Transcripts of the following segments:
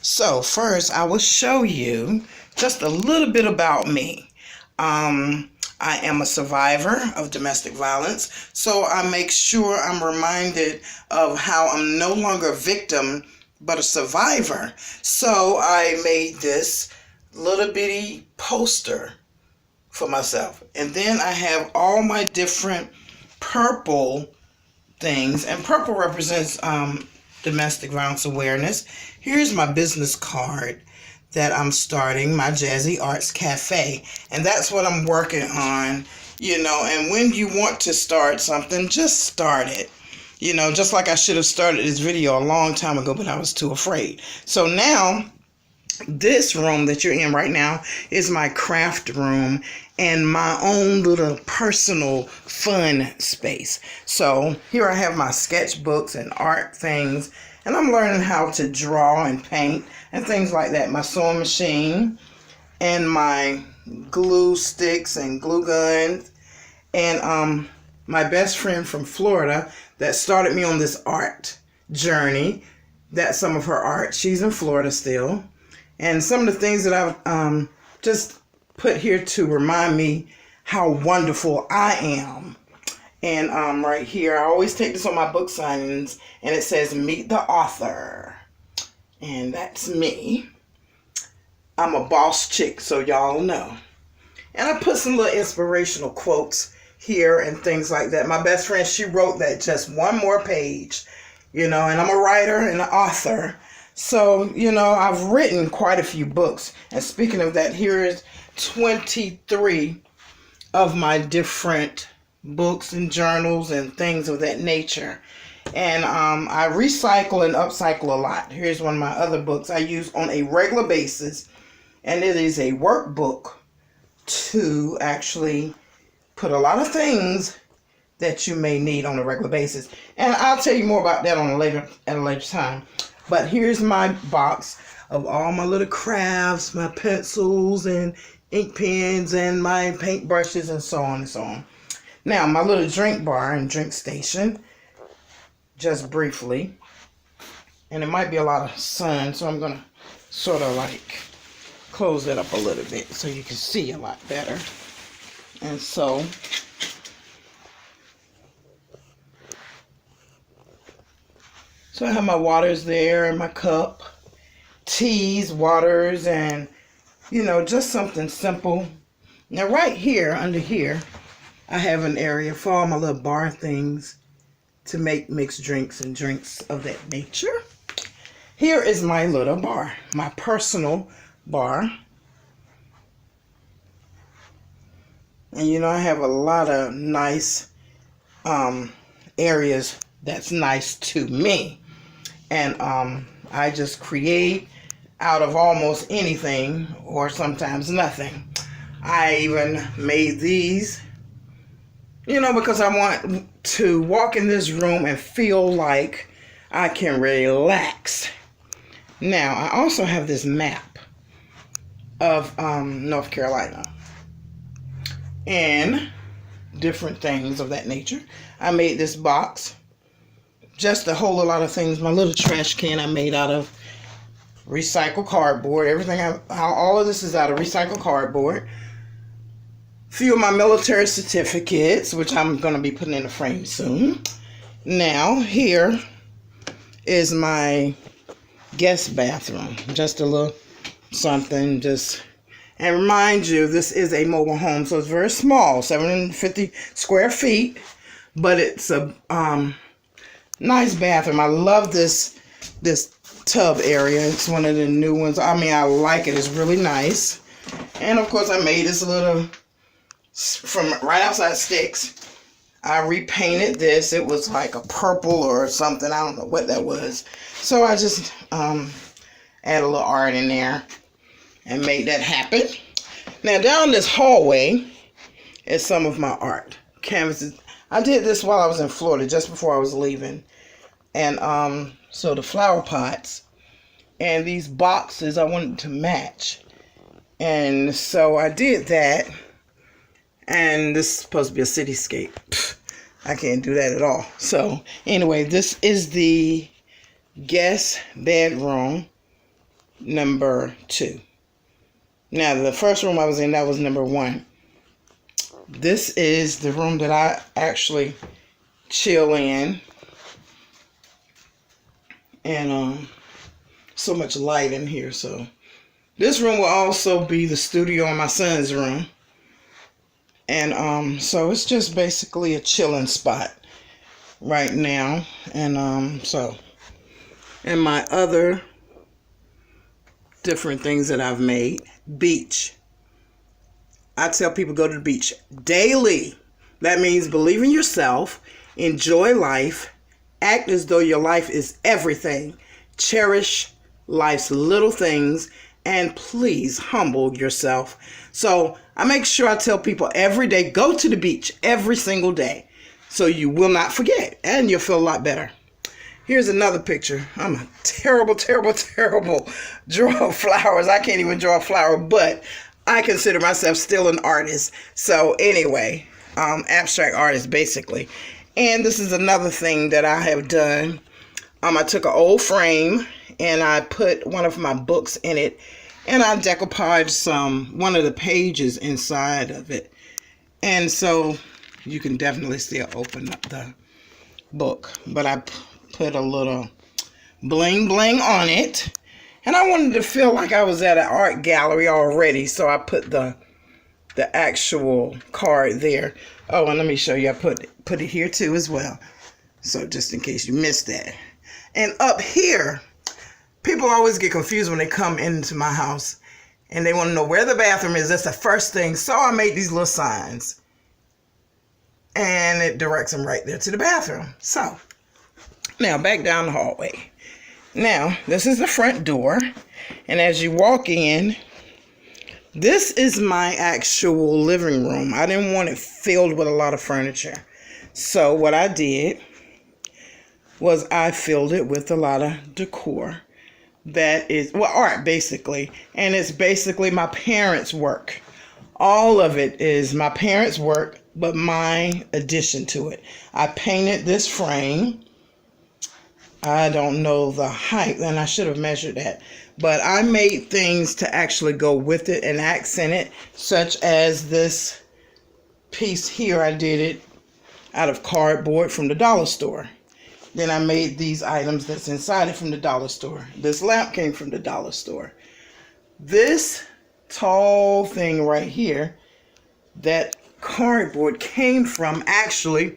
So first, I will show you just a little bit about me. I am a survivor of domestic violence, so I make sure I'm reminded of how I'm no longer a victim, but a survivor. So I made this little bitty poster for myself. And then I have all my different purple things, and purple represents domestic violence awareness. Here's my business card that I'm starting, my Jazzy Arts Cafe, and that's what I'm working on, and when you want to start something, just start it. Just like I should have started this video a long time ago, but I was too afraid. So now, this room that you're in right now is my craft room and my own little personal fun space. So here I have my sketchbooks and art things, and I'm learning how to draw and paint and things like that. My sewing machine and my glue sticks and glue guns, and my best friend from Florida that started me on this art journey. That's some of her art. She's in Florida still. And some of the things that I've just put here to remind me how wonderful I am. And right here, I always take this on my book signings, and it says, "Meet the author." And that's me. I'm a boss chick, so y'all know. And I put some little inspirational quotes here and things like that. My best friend, she wrote that just one more page, and I'm a writer and an author. So, I've written quite a few books. And speaking of that, here is 23 of my different books and journals and things of that nature. And I recycle and upcycle a lot. Here's one of my other books I use on a regular basis. And it is a workbook to actually put a lot of things that you may need on a regular basis. And I'll tell you more about that at a later time. But here's my box of all my little crafts, my pencils and ink pens and my paint brushes and so on and so on. Now, my little drink bar and drink station, just briefly. And it might be a lot of sun, so I'm going to sort of like close it up a little bit so you can see a lot better. And so I have my waters there and my cup, teas, waters, and, just something simple. Now right here, under here, I have an area for all my little bar things to make mixed drinks and drinks of that nature. Here is my little bar, my personal bar. And, I have a lot of nice areas that's nice to me. And I just create out of almost anything, or sometimes nothing. I even made these, because I want to walk in this room and feel like I can relax. Now, I also have this map of North Carolina and different things of that nature. I made this box just to hold a lot of things. My little trash can I made out of recycled cardboard. All of this is out of recycled cardboard. A few of my military certificates, which I'm going to be putting in a frame soon. Now, here is my guest bathroom. Just a little something, and remind you, this is a mobile home, so it's very small, 750 square feet, but it's a nice bathroom. I love this tub area. It's one of the new ones. I like it. It's really nice. And of course, I made this little from right outside Sticks. I repainted this. It was like a purple or something. I don't know what that was. So I just add a little art in there and made that happen. Now down this hallway is some of my art canvases. I did this while I was in Florida, just before I was leaving. And so the flower pots and these boxes I wanted to match. And so I did that. And this is supposed to be a cityscape. I can't do that at all. So anyway, this is the guest bedroom. number 2. Now, the first room I was in, that was number 1. This is the room that I actually chill in. And so much light in here. So this room will also be the studio in my son's room. And so it's just basically a chilling spot right now. And and my other different things that I've made. Beach. I tell people go to the beach daily. That means believe in yourself, enjoy life, act as though your life is everything, cherish life's little things, and please humble yourself. So I make sure I tell people every day, go to the beach every single day so you will not forget and you'll feel a lot better. Here's another picture. I'm a terrible drawer of flowers. I can't even draw a flower, but I consider myself still an artist. So anyway, abstract artist basically. And this is another thing that I have done. I took an old frame and I put one of my books in it, and I decoupaged one of the pages inside of it. And so you can definitely still open up the book, but I put a little bling bling on it, and I wanted to feel like I was at an art gallery already, so I put the actual card there. Oh, and let me show you, I put it here too as well, so just in case you missed that. And up here, people always get confused when they come into my house and they want to know where the bathroom is. That's the first thing. So I made these little signs and it directs them right there to the bathroom. So now back down the hallway. Now this is the front door, and as you walk in, this is my actual living room. I didn't want it filled with a lot of furniture. So what I did was I filled it with a lot of decor. That is, well, art basically. And it's basically my parents' work. All of it is my parents' work, but my addition to it. I painted this frame. I don't know the height, and I should have measured that. But I made things to actually go with it and accent it, such as this piece here. I did it out of cardboard from the dollar store. Then I made these items that's inside it from the dollar store. This lamp came from the dollar store. This tall thing right here, that cardboard came from actually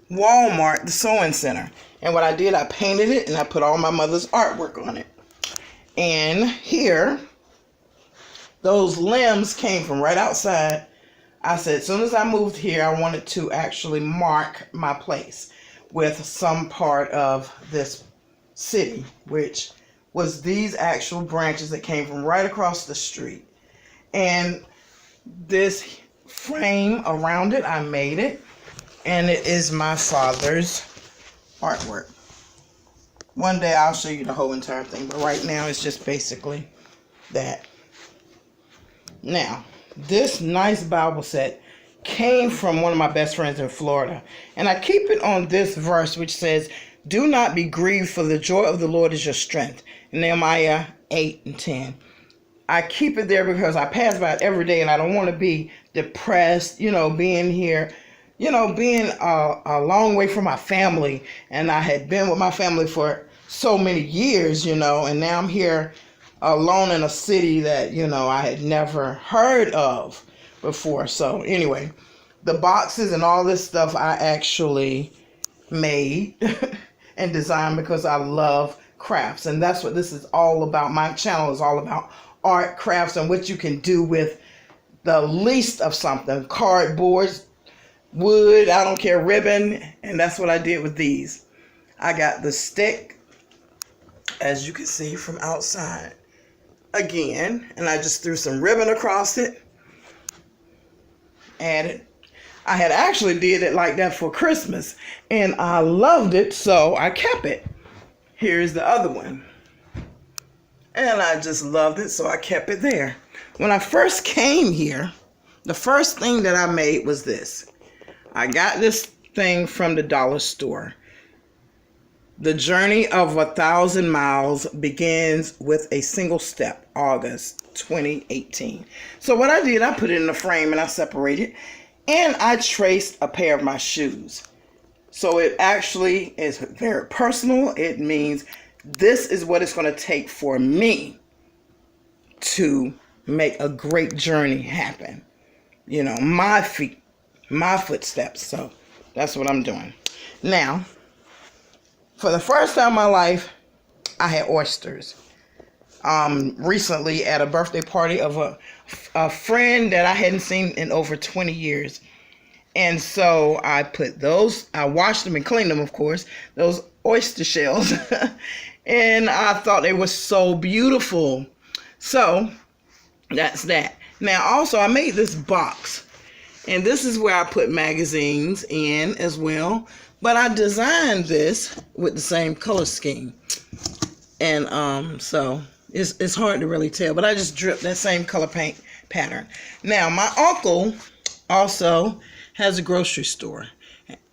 Walmart, the sewing center. And what I did, I painted it and I put all my mother's artwork on it. And here, those limbs came from right outside. I said, as soon as I moved here, I wanted to actually mark my place with some part of this city, which was these actual branches that came from right across the street. And this frame around it, I made it, and it is my father's artwork. One day I'll show you the whole entire thing, but right now it's just basically that. Now, this nice Bible set came from one of my best friends in Florida, and I keep it on this verse which says, "Do not be grieved, for the joy of the Lord is your strength." Nehemiah 8:10. I keep it there because I pass by it every day, and I don't want to be depressed, being here, being a long way from my family. And I had been with my family for so many years, and now I'm here alone in a city that, I had never heard of before. So anyway, the boxes and all this stuff I actually made and designed because I love crafts. And that's what this is all about. My channel is all about art, crafts, and what you can do with the least of something. Cardboard, wood, I don't care, ribbon. And that's what I did with these. I got the stick, as you can see from outside, again, and I just threw some ribbon across it. Added. I had actually did it like that for Christmas, and I loved it, so I kept it. Here's the other one. And I just loved it, so I kept it there. When I first came here, the first thing that I made was this. I got this thing from the dollar store. The journey of 1,000 miles begins with a single step, August 2018. So what I did, I put it in a frame and I separated, and I traced a pair of my shoes. So it actually is very personal. It means this is what it's going to take for me to make a great journey happen. You know, my feet, my footsteps. So that's what I'm doing. Now, for the first time in my life, I had oysters. Recently at a birthday party of a friend that I hadn't seen in over 20 years. And so I washed them and cleaned them, of course, those oyster shells. And I thought they were so beautiful. So that's that. Now, also, I made this box. And this is where I put magazines in as well. But I designed this with the same color scheme. And so it's hard to really tell. But I just dripped that same color paint pattern. Now, my uncle also has a grocery store.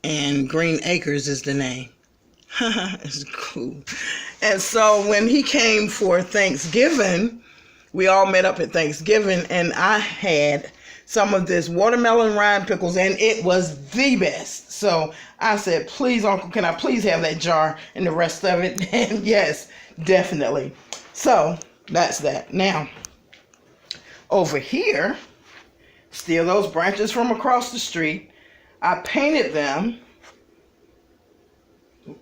And Green Acres is the name. It's cool. And so when he came for Thanksgiving, we all met up at Thanksgiving, and I had some of this watermelon rind pickles, and it was the best. So I said, please, Uncle, can I please have that jar and the rest of it? And yes, definitely. So that's that. Now, over here, still those branches from across the street, I painted them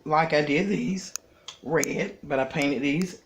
like I did these, red, but I painted these